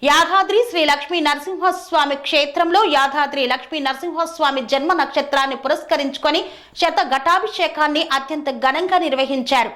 యాదాద్రి శ్రీ లక్ష్మీ నరసింహస్వామి క్షేత్రంలో యాదాద్రి లక్ష్మీ నరసింహస్వామి జన్మ నక్షత్రాన్ని పురస్కరించుకొని శత ఘటాభిషేకాన్ని అత్యంత ఘనంగా నిర్వహించారు.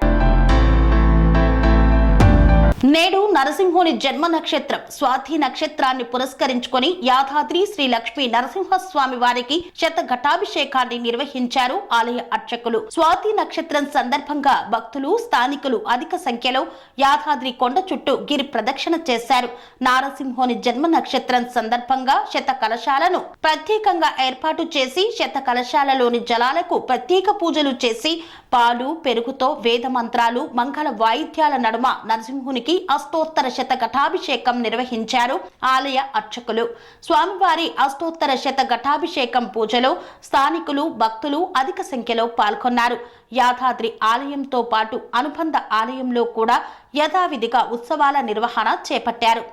నేడు నరసింహుని జన్మ నక్షత్రం స్వాతి నక్షత్రాన్ని పురస్కరించుకొని యాదాద్రి శ్రీ లక్ష్మీ నరసింహస్వామి వారికి శత ఘటాభిషేకాన్ని నిర్వహించారు ఆలయ అర్చకులు. స్వాతి నక్షత్రం సందర్భంగా భక్తులు స్థానికులు అధిక సంఖ్యలో యాదాద్రి కొండ చుట్టూ గిరి ప్రదక్షిణ చేశారు. నరసింహుని జన్మ నక్షత్రం సందర్భంగా శత కలశాలను ప్రత్యేకంగా ఏర్పాటు చేసి శత కలశాలలోని జలాలకు ప్రత్యేక పూజలు చేసి పాలు పెరుగుతో వేద మంత్రాలు మంగళ వాయిద్యాల నడుమ నరసింహునికి అష్టోత్తర శత ఘటాభిషేకం నిర్వహించారు ఆలయ అర్చకులు. స్వామివారి అష్టోత్తర శత ఘటాభిషేకం పూజలో స్థానికులు భక్తులు అధిక సంఖ్యలో పాల్గొన్నారు. యాదాద్రి ఆలయంతో పాటు అనుబంధ ఆలయంలో కూడా యథావిధిగా ఉత్సవాల నిర్వహణ చేపట్టారు.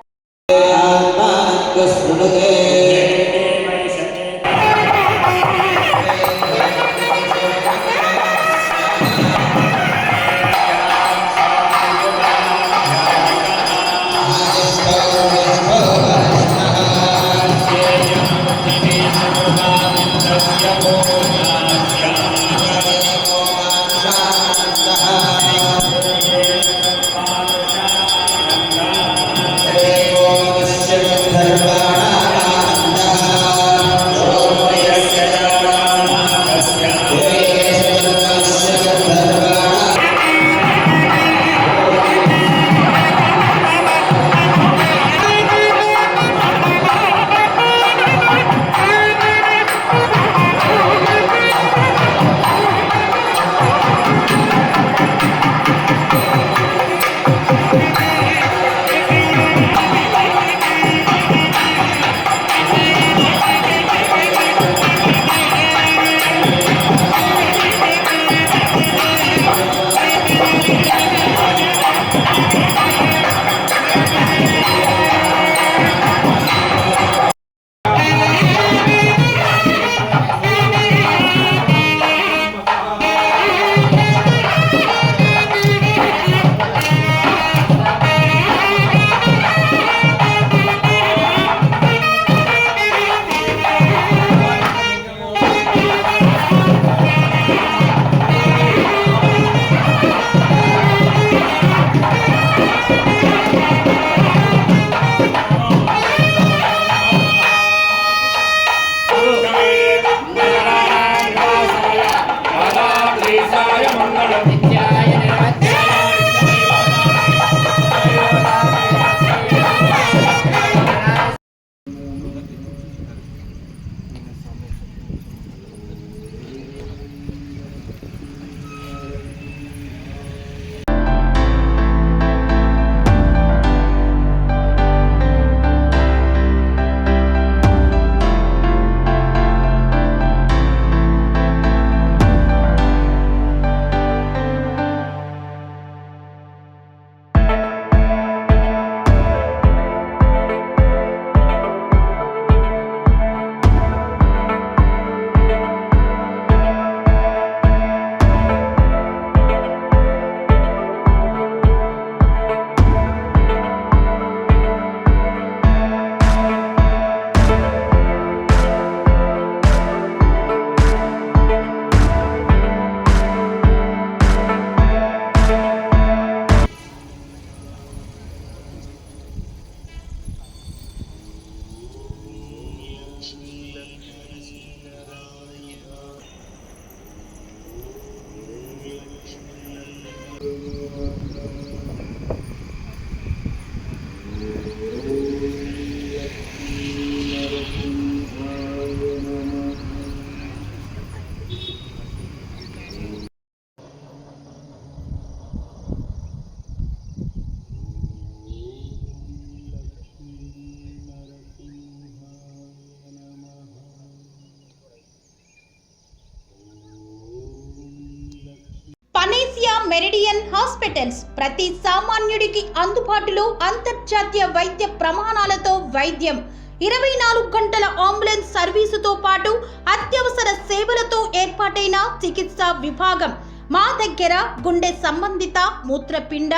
మెరిడియన్ హాస్పిటల్స్ ప్రతి సామాన్యుడికి అందుబాటులో అంతర్జాతీయ వైద్య ప్రమాణాలతో వైద్యం 24 గంటల అంబులెన్స్ సర్వీసుతో పాటు అత్యవసర సేవలతో ఏర్పాటైన చికిత్సా విభాగం మా దగ్గర గుండె సంబంధిత, మూత్రపిండ,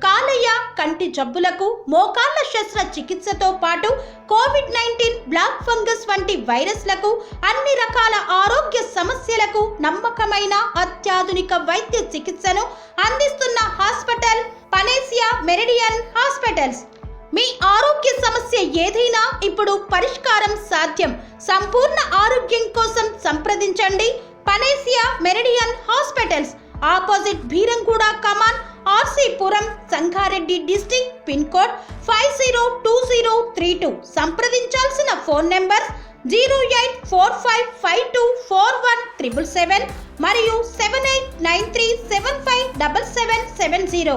కాలేయ, కంటి జబ్బులకు, మోకాళ్ల శస్త్రచికిత్సతో పాటు కోవిడ్-19, బ్లాక్ ఫంగస్ వంటి వైరస్లకు, అన్ని రకాల ఆరోగ్య సమస్యలకు నమ్మకమైన అత్యాధునిక వైద్య చికిత్సను అందిస్తున్న హాస్పిటల్ పనేసియా మెరిడియన్ హాస్పిటల్స్. మీ ఆరోగ్య సమస్య ఏదైనా ఇప్పుడు పరిష్కారం సాధ్యం. సంపూర్ణ ఆరోగ్యం కోసం సంప్రదించండి Panacea Meridian hospitals, opposite Bheeramguda Kaman, RCPuram, Sangareddy district, pin code 502032. సంప్రదించాల్సిన ఫోన్ నెంబర్ 0845524177 మరియు 7893757770.